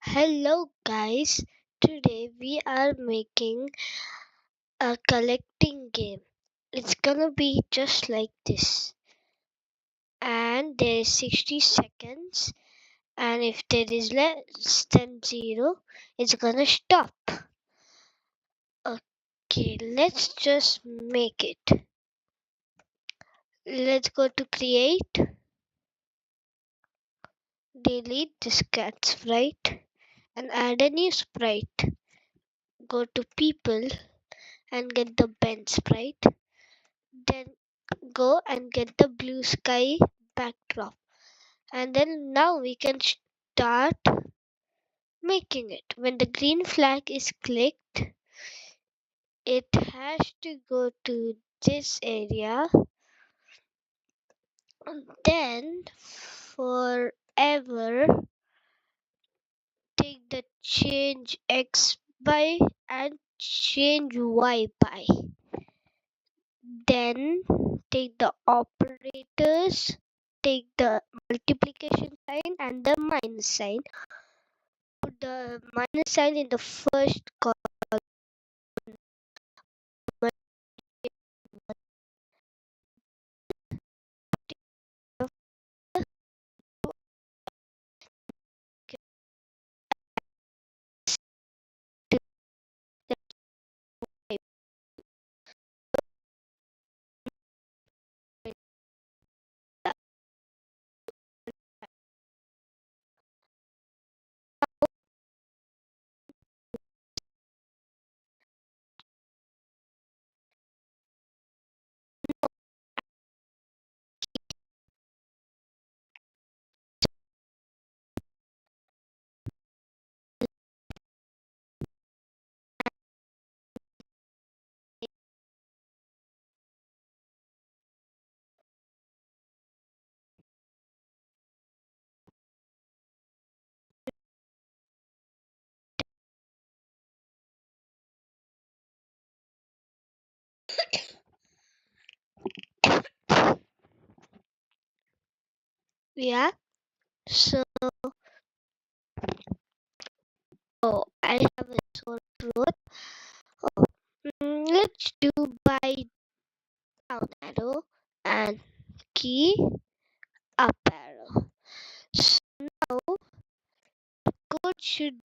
Hello guys, today we are making a collecting game. It's gonna be just like this. And there is 60 seconds, and if there is less than 0, it's gonna stop. Okay, let's just make it. Let's go to create, delete this cat sprite, and add a new sprite. Go to people and get the Ben sprite. Then go and get the blue sky backdrop, and then now we can start making it. When the green flag is clicked, it has to go to this area, then forever take the change x by and change y by, then take the operators, take the multiplication sign and the minus sign. Put the minus sign in the first column. Yeah, so I have a sore throat. Oh, let's do by down arrow and key up arrow. So now code should